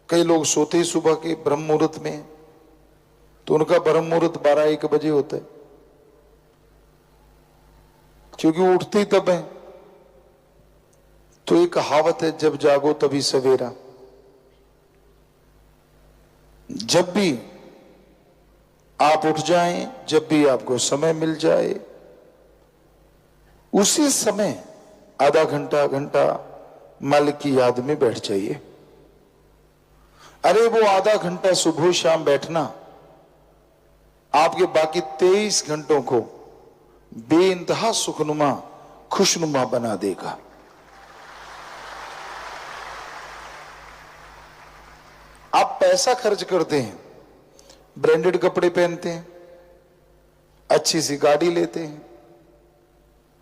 कई लोग सोते ही सुबह के ब्रह्म मुहूर्त में, तो उनका ब्रह्म मुहूर्त 12-1 बजे होता है, क्योंकि वो उठते ही तब है। तो एक कहावत है, जब जागो तभी सवेरा। जब भी आप उठ जाएं, जब भी आपको समय मिल जाए, उसी समय आधा घंटा घंटा मालिक की याद में बैठ जाइए। अरे वो आधा घंटा सुबह शाम बैठना आपके बाकी 23 घंटों को बेइंतहा सुखनुमा, खुशनुमा बना देगा। आप पैसा खर्च करते हैं, ब्रांडेड कपड़े पहनते हैं, अच्छी सी गाड़ी लेते हैं,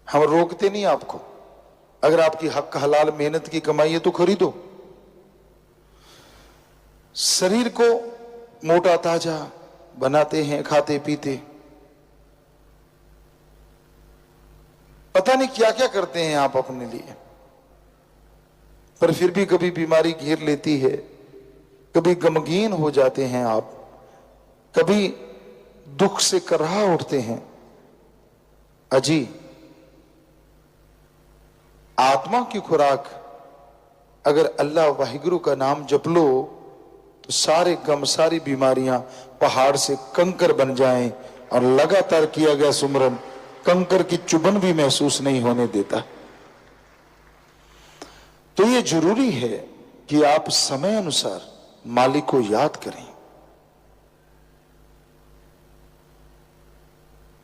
हम रोकते नहीं आपको। अगर आपकी हक हलाल मेहनत की कमाई है तो खरीदो। शरीर को मोटा ताजा बनाते हैं, खाते पीते, पता नहीं क्या क्या करते हैं आप अपने लिए, पर फिर भी कभी बीमारी घेर लेती है, कभी गमगीन हो जाते हैं आप, कभी दुख से कराह उठते हैं। अजी, आत्मा की खुराक अगर अल्लाह वाहिगुरु का नाम जप लो तो सारे गम, सारी बीमारियां पहाड़ से कंकर बन जाएं, और लगातार किया गया सुमरन कंकर की चुभन भी महसूस नहीं होने देता। तो ये जरूरी है कि आप समय अनुसार मालिक को याद करें।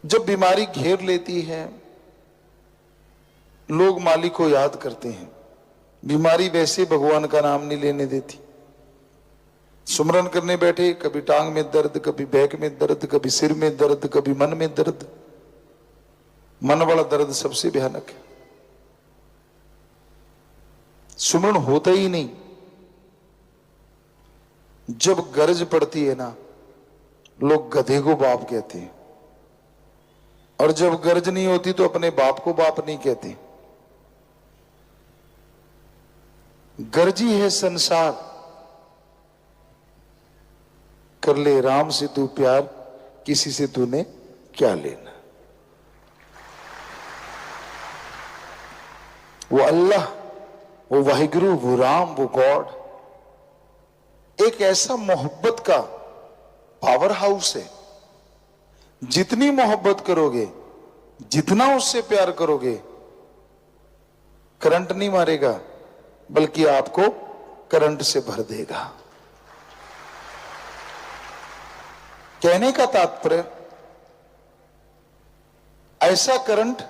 जब बीमारी घेर लेती है, लोग मालिक को याद करते हैं। बीमारी वैसे भगवान का नाम नहीं लेने देती। सुमरन करने बैठे, कभी टांग में दर्द, कभी बैक में दर्द, कभी सिर में दर्द, कभी मन में दर्द। मन वाला दर्द सबसे भयानक है। सुमरन होता ही नहीं। जब गरज पड़ती है ना, लोग गधे को बाप कहते हैं, और जब गरज नहीं होती तो अपने बाप को बाप नहीं कहते। गरजी है संसार, कर ले राम से तू प्यार, किसी से तूने क्या लेना। वो अल्लाह, वो वाहिगुरु, वो राम, वो गॉड एक ऐसा मोहब्बत का पावर हाउस है। जितनी मोहब्बत करोगे, जितना उससे प्यार करोगे, करंट नहीं मारेगा, बल्कि आपको करंट से भर देगा। कहने का तात्पर्य, ऐसा करंट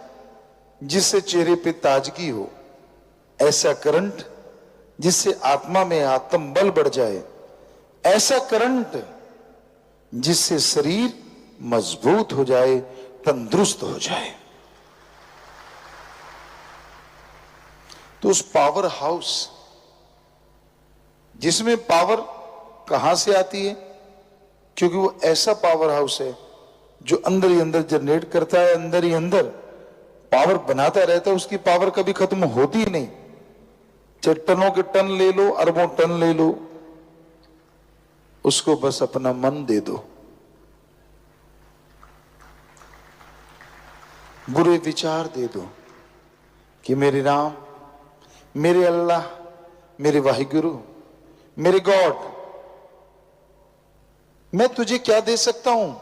जिससे चेहरे पे ताजगी हो, ऐसा करंट जिससे आत्मा में आत्म बल बढ़ जाए, ऐसा करंट जिससे शरीर मजबूत हो जाए, तंदुरुस्त हो जाए। तो उस पावर हाउस, जिसमें पावर कहां से आती है, क्योंकि वो ऐसा पावर हाउस है जो अंदर ही अंदर जनरेट करता है, अंदर ही अंदर पावर बनाता रहता है। उसकी पावर कभी खत्म होती ही नहीं। चाहे टनों के टन ले लो, अरबों टन ले लो, उसको बस अपना मन दे दो, बुरे विचार दे दो कि मेरे राम, मेरे अल्लाह, मेरे वाहिगुरु, मेरे गॉड, मैं तुझे क्या दे सकता हूं।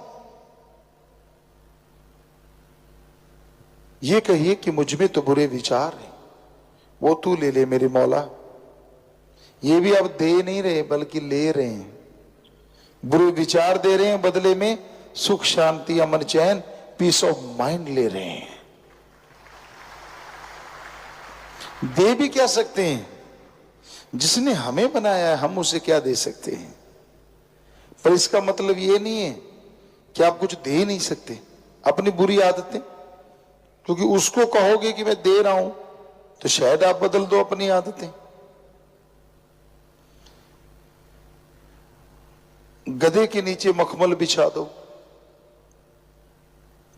ये कहिए कि मुझ में तो बुरे विचार हैं, वो तू ले ले मेरे मौला। ये भी अब दे नहीं रहे बल्कि ले रहे हैं। बुरे विचार दे रहे हैं, बदले में सुख शांति अमन चैन पीस ऑफ माइंड ले रहे हैं। दे भी क्या सकते हैं? जिसने हमें बनाया है हम उसे क्या दे सकते हैं? पर इसका मतलब ये नहीं है कि आप कुछ दे नहीं सकते। अपनी बुरी आदतें, क्योंकि उसको कहोगे कि मैं दे रहा हूं तो शायद आप बदल दो अपनी आदतें। गधे के नीचे मखमल बिछा दो,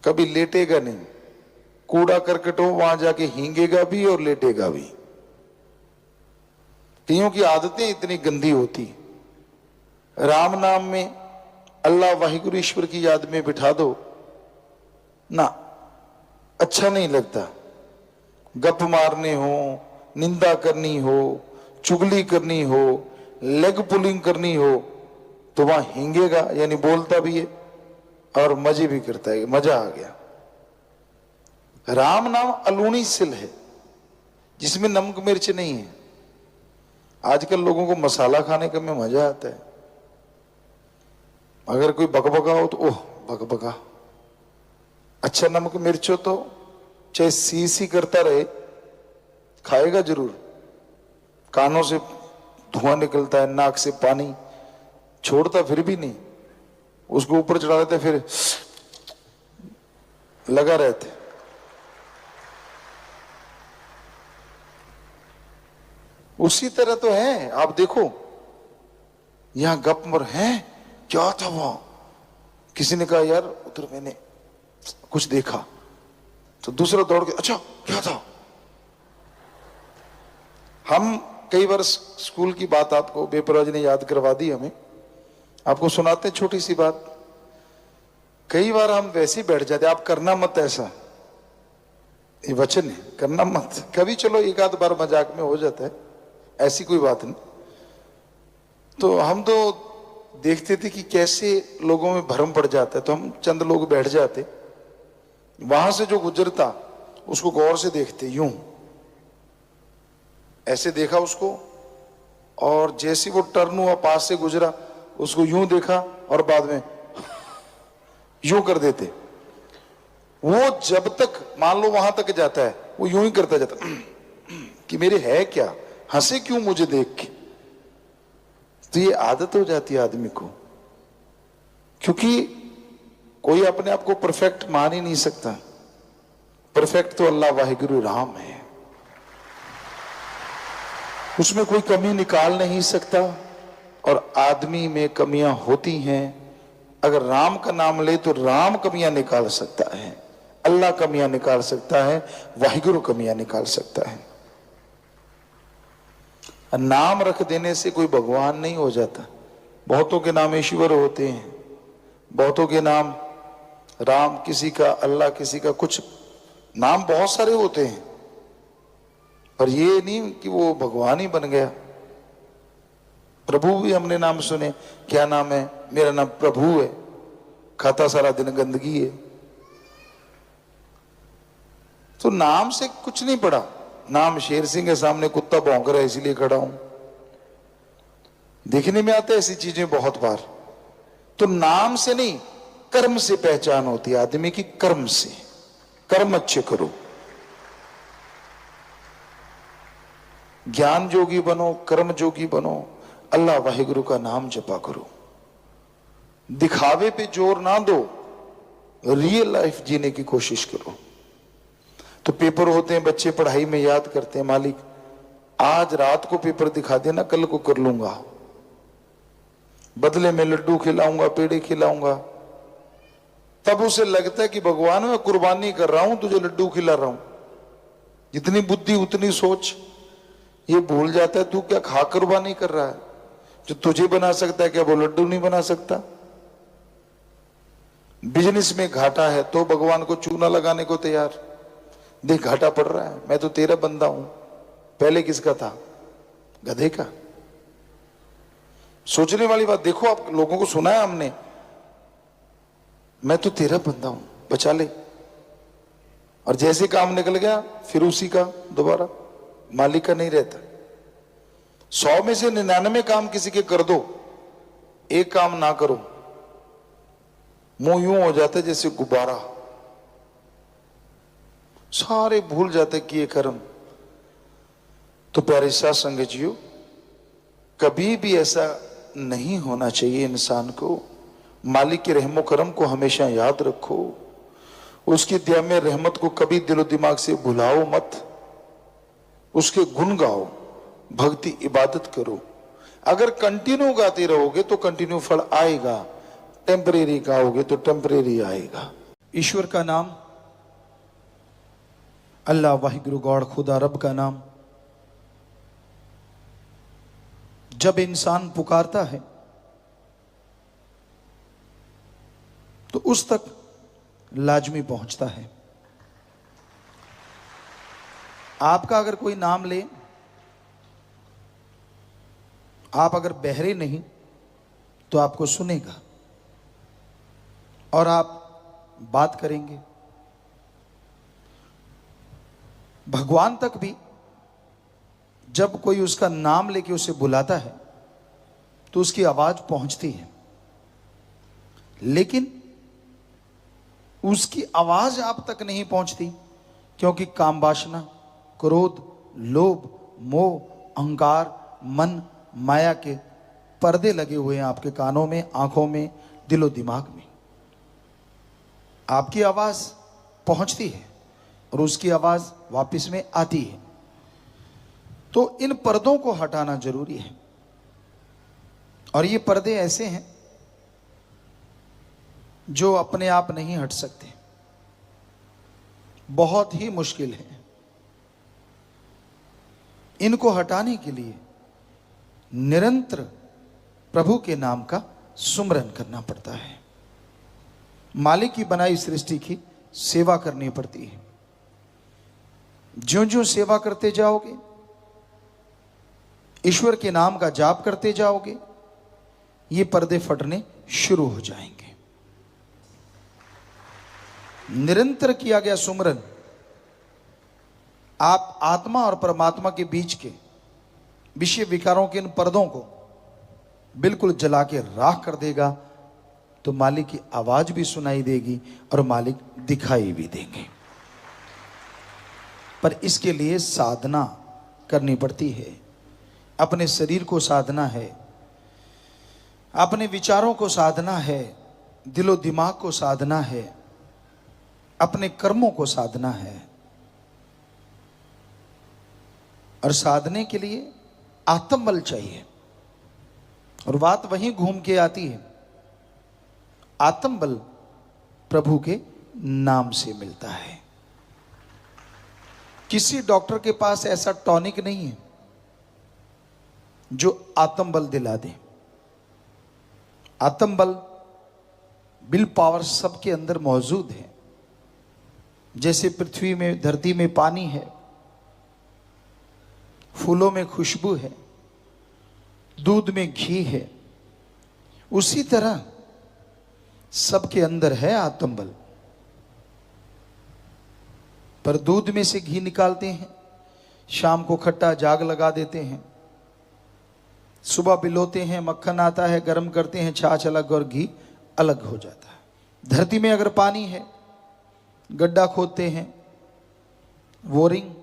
कभी लेटेगा नहीं। कूड़ा करकट हो वहां जाके हींगेगा भी और लेटेगा भी। कईयों की आदतें इतनी गंदी होती। राम नाम में अल्लाह वाहिगुरु ईश्वर की याद में बिठा दो ना, अच्छा नहीं लगता। गप मारने हो, निंदा करनी हो, चुगली करनी हो, लेग पुलिंग करनी हो तो वहां हींगेगा, यानी बोलता भी है और मजे भी करता है। मजा आ गया। राम नाम अलूणी सिल है जिसमें नमक मिर्च नहीं है। आजकल लोगों को मसाला खाने का में मजा आता है। अगर कोई बकबका हो तो ओह बकबका, अच्छा नमक मिर्च हो तो चाहे सी करता रहे खाएगा जरूर। कानों से धुआं निकलता है, नाक से पानी छोड़ता फिर भी नहीं, उसको ऊपर चढ़ा देते फिर लगा रहते। उसी तरह तो है। आप देखो यहां गप मर है, क्या था वहां? किसी ने कहा यार उधर मैंने कुछ देखा, तो दूसरा दौड़ के अच्छा क्या था? हम कई बार स्कूल की बात आपको बेपरवाह ने याद करवा दी हमें, आपको सुनाते हैं छोटी सी बात। कई बार हम वैसे ही बैठ जाते, आप करना मत ऐसा, ये वचन है, करना मत। कभी चलो एक आध बार मजाक में हो जाता है, ऐसी कोई बात नहीं। तो हम तो देखते थे कि कैसे लोगों में भ्रम पड़ जाता है, तो हम चंद लोग बैठ जाते, वहां से जो गुजरता उसको गौर से देखते, यूं ऐसे देखा उसको, और जैसे वो टर्न हुआ पास से गुजरा उसको यूं देखा और बाद में यूं कर देते। वो जब तक मान लो वहां तक जाता है वो यूं ही करता जाता कि मेरे है क्या, हंसे क्यों मुझे देख के। तो ये आदत हो जाती है आदमी को, क्योंकि कोई अपने आप को परफेक्ट मान ही नहीं सकता। परफेक्ट तो अल्लाह वाहिगुरु राम है, उसमें कोई कमी निकाल नहीं सकता। और आदमी में कमियां होती हैं, अगर राम का नाम ले तो राम कमियां निकाल सकता है, अल्लाह कमियां निकाल सकता है, वाहिगुरु कमियां निकाल सकता है। नाम रख देने से कोई भगवान नहीं हो जाता। बहुतों के नाम ईश्वर होते हैं, बहुतों के नाम राम, किसी का अल्लाह, किसी का कुछ, नाम बहुत सारे होते हैं, पर ये नहीं कि वो भगवान ही बन गया। प्रभु भी हमने नाम सुने, क्या नाम है? मेरा नाम प्रभु है, खाता सारा दिन गंदगी है। तो नाम से कुछ नहीं पड़ा। नाम शेर सिंह है, सामने कुत्ता भौंक रहा है इसलिए खड़ा हूं। देखने में आते ऐसी चीजें बहुत बार। तो नाम से नहीं, कर्म से पहचान होती है आदमी की, कर्म से। कर्म अच्छे करो, ज्ञान जोगी बनो, कर्म जोगी बनो, अल्लाह वाहिगुरु का नाम जपा करो। दिखावे पे जोर ना दो, रियल लाइफ जीने की कोशिश करो। तो पेपर होते हैं, बच्चे पढ़ाई में याद करते हैं, मालिक आज रात को पेपर दिखा देना, कल को कर लूंगा, बदले में लड्डू खिलाऊंगा, पेड़े खिलाऊंगा। तब उसे लगता है कि भगवान मैं कुर्बानी कर रहा हूं, तुझे लड्डू खिला रहा हूं। जितनी बुद्धि उतनी सोच। ये भूल जाता है तू क्या खा कुर्बानी कर रहा है? जो तुझे बना सकता है क्या वो लड्डू नहीं बना सकता? बिजनेस में घाटा है तो भगवान को चूना लगाने को तैयार। देख घाटा पड़ रहा है, मैं तो तेरा बंदा हूं। पहले किसका था? गधे का। सोचने वाली बात। देखो आप लोगों को सुना है हमने, मैं तो तेरा बंदा हूं, बचा ले। और जैसे काम निकल गया फिर उसी का दोबारा, मालिक का नहीं रहता। 100 में से 99 काम किसी के कर दो, एक काम ना करो, मुंह यूं हो जाता है जैसे गुब्बारा, सारे भूल जाते किए कर्म। तो प्यारे साथ संगत जियो, कभी भी ऐसा नहीं होना चाहिए इंसान को। मालिक के रहमो करम को हमेशा याद रखो, उसकी दया में रहमत को कभी दिलो दिमाग से भुलाओ मत, उसके गुण गाओ, भक्ति इबादत करो। अगर कंटिन्यू गाते रहोगे तो कंटिन्यू फल आएगा, टेम्परेरी गाओगे तो टेम्परेरी आएगा। ईश्वर का नाम, अल्लाह वाहिगुरु गॉड खुदा रब का नाम जब इंसान पुकारता है तो उस तक लाजमी पहुंचता है। आपका अगर कोई नाम ले, आप अगर बहरे नहीं तो आपको सुनेगा और आप बात करेंगे। भगवान तक भी जब कोई उसका नाम लेके उसे बुलाता है तो उसकी आवाज पहुंचती है, लेकिन उसकी आवाज आप तक नहीं पहुंचती, क्योंकि काम वासना, क्रोध, लोभ, मोह, अहंकार, मन, माया के पर्दे लगे हुए हैं आपके कानों में, आंखों में, दिलो दिमाग में। आपकी आवाज पहुंचती है और उसकी आवाज वापस में आती है। तो इन पर्दों को हटाना जरूरी है, और ये पर्दे ऐसे हैं जो अपने आप नहीं हट सकते, बहुत ही मुश्किल है। इनको हटाने के लिए निरंतर प्रभु के नाम का सुमरन करना पड़ता है। मालिक की बनाई सृष्टि की सेवा करनी पड़ती है। ज्यों-ज्यों सेवा करते जाओगे, ईश्वर के नाम का जाप करते जाओगे, ये पर्दे फटने शुरू हो जाएंगे। निरंतर किया गया सुमरन आप आत्मा और परमात्मा के बीच के विषय विकारों के इन पर्दों को बिल्कुल जला के राख कर देगा, तो मालिक की आवाज भी सुनाई देगी और मालिक दिखाई भी देंगे। पर इसके लिए साधना करनी पड़ती है। अपने शरीर को साधना है, अपने विचारों को साधना है, दिलो दिमाग को साधना है, अपने कर्मों को साधना है। और साधने के लिए आत्मबल चाहिए, और बात वहीं घूम के आती है। आत्मबल प्रभु के नाम से मिलता है। किसी डॉक्टर के पास ऐसा टॉनिक नहीं है जो आत्मबल दिला दे। आत्मबल, विल पावर सबके अंदर मौजूद है। जैसे पृथ्वी में, धरती में पानी है, फूलों में खुशबू है, दूध में घी है, उसी तरह सबके अंदर है आत्मबल। पर दूध में से घी निकालते हैं, शाम को खट्टा जाग लगा देते हैं, सुबह बिलोते हैं, मक्खन आता है, गर्म करते हैं, छाछ अलग और घी अलग हो जाता है। धरती में अगर पानी है, गड्ढा खोदते हैं, बोरिंग,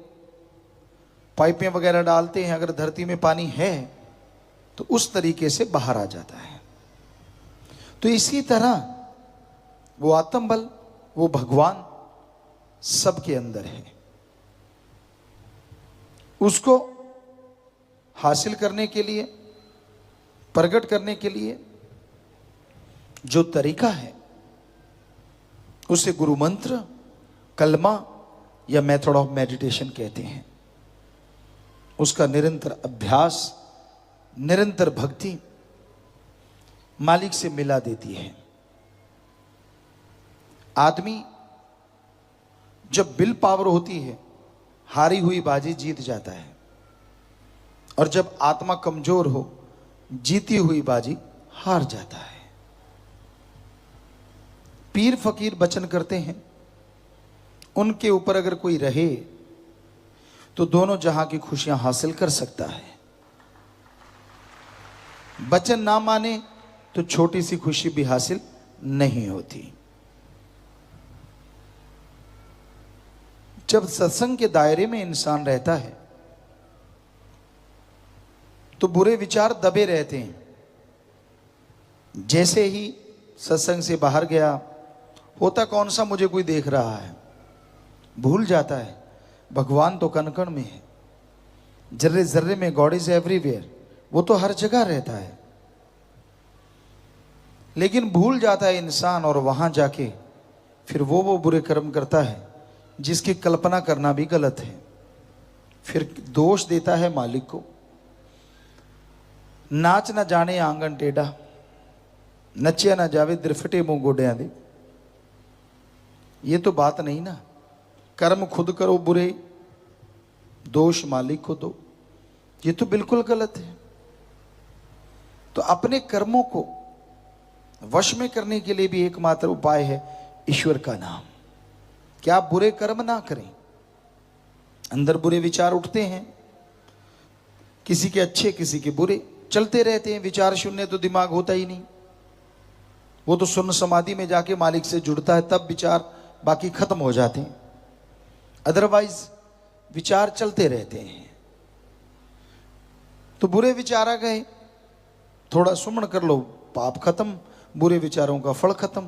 पाइपें वगैरह डालते हैं, अगर धरती में पानी है तो उस तरीके से बाहर आ जाता है। तो इसी तरह वो आत्मबल, वो भगवान सबके अंदर है। उसको हासिल करने के लिए, प्रकट करने के लिए जो तरीका है उसे गुरु मंत्र, कलमा या मेथड ऑफ मेडिटेशन कहते हैं। उसका निरंतर अभ्यास, निरंतर भक्ति मालिक से मिला देती है। आदमी जब विल पावर होती है, हारी हुई बाजी जीत जाता है, और जब आत्मा कमजोर हो, जीती हुई बाजी हार जाता है। पीर फकीर वचन करते हैं, उनके ऊपर अगर कोई रहे तो दोनों जहां की खुशियां हासिल कर सकता है। वचन ना माने तो छोटी सी खुशी भी हासिल नहीं होती। जब सत्संग के दायरे में इंसान रहता है तो बुरे विचार दबे रहते हैं। जैसे ही सत्संग से बाहर गया, होता कौन सा मुझे कोई देख रहा है, भूल जाता है भगवान तो कण कण में है, जर्रे जर्रे में गॉड इज एवरीवेयर, वो तो हर जगह रहता है। लेकिन भूल जाता है इंसान और वहां जाके फिर वो बुरे कर्म करता है जिसकी कल्पना करना भी गलत है। फिर दोष देता है मालिक को। नाच ना जाने आंगन टेढ़ा, नचिया ना जावे दिरफटे मुंह गोडिया दे। ये तो बात नहीं ना। कर्म खुद करो बुरे, दोष मालिक को दो, ये तो बिल्कुल गलत है। तो अपने कर्मों को वश में करने के लिए भी एकमात्र उपाय है ईश्वर का नाम। क्या आप बुरे कर्म ना करें। अंदर बुरे विचार उठते हैं, किसी के अच्छे किसी के बुरे चलते रहते हैं। विचार शून्य तो दिमाग होता ही नहीं, वो तो शून्य समाधि में जाके मालिक से जुड़ता है, तब विचार बाकी खत्म हो जाते हैं। अदरवाइज विचार चलते रहते हैं। तो बुरे विचार आ गए, थोड़ा सुमन कर लो, पाप खत्म, बुरे विचारों का फल खत्म।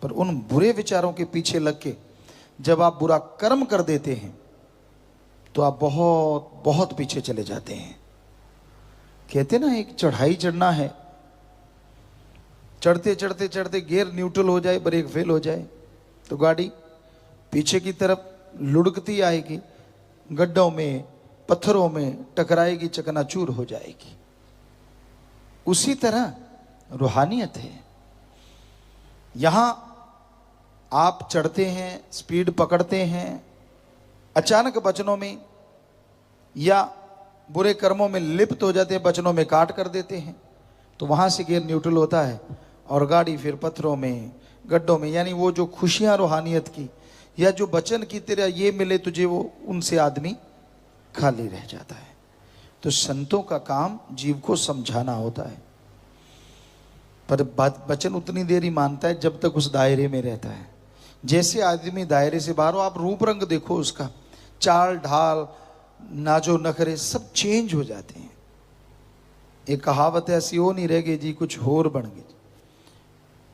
पर उन बुरे विचारों के पीछे लग के जब आप बुरा कर्म कर देते हैं तो आप बहुत बहुत पीछे चले जाते हैं। कहते ना एक चढ़ाई चढ़ना है, चढ़ते चढ़ते चढ़ते गियर न्यूट्रल हो जाए, ब्रेक फेल हो जाए तो गाड़ी पीछे की तरफ लुढ़कती आएगी, गड्ढों में पत्थरों में टकराएगी, चकनाचूर हो जाएगी। उसी तरह रूहानियत है। यहां आप चढ़ते हैं, स्पीड पकड़ते हैं, अचानक वचनों में या बुरे कर्मों में लिप्त हो जाते हैं, वचनों में काट कर देते हैं, तो वहां से गियर न्यूट्रल होता है और गाड़ी फिर पत्थरों में गड्ढों में। यानी वो जो खुशियां रूहानियत की या जो वचन की तेरा ये मिले तुझे, वो उनसे आदमी खाली रह जाता है। तो संतों का काम जीव को समझाना होता है, पर वचन उतनी देर ही मानता है जब तक उस दायरे में रहता है। जैसे आदमी दायरे से बाहर हो, आप रूप रंग देखो उसका, चाल ढाल नाजो नखरे सब चेंज हो जाते हैं। एक कहावत है, ऐसी हो नहीं रह गई जी कुछ होर बन गई।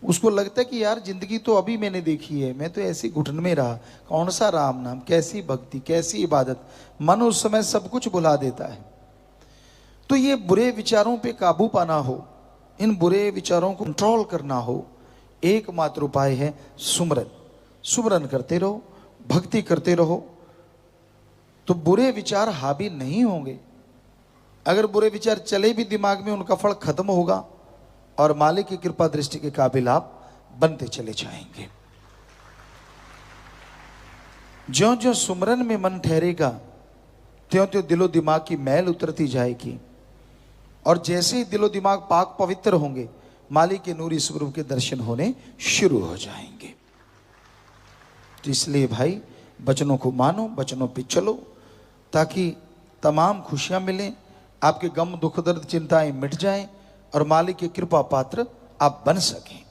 उसको लगता है कि यार जिंदगी तो अभी मैंने देखी है, मैं तो ऐसी घुटन में रहा, कौन सा राम नाम, कैसी भक्ति, कैसी इबादत। मन उस समय सब कुछ भुला देता है। तो ये बुरे विचारों पे काबू पाना हो, इन बुरे विचारों को कंट्रोल करना हो, एकमात्र उपाय है सुमरन। सुमरन करते रहो, भक्ति करते रहो, तो बुरे विचार हावी नहीं होंगे। अगर बुरे विचार चले भी दिमाग में, उनका फल खत्म होगा और मालिक की कृपा दृष्टि के काबिल आप बनते चले जाएंगे। ज्यों ज्यों सुमरन में मन ठहरेगा, त्यों त्यों दिलो दिमाग की मैल उतरती जाएगी। और जैसे ही दिलो दिमाग पाक पवित्र होंगे, मालिक के नूरी स्वरूप के दर्शन होने शुरू हो जाएंगे। तो इसलिए भाई वचनों को मानो, वचनों पे चलो, ताकि तमाम खुशियां मिलें, आपके गम दुख दर्द चिंताएं मिट जाएं और मालिक के कृपा पात्र आप बन सकें।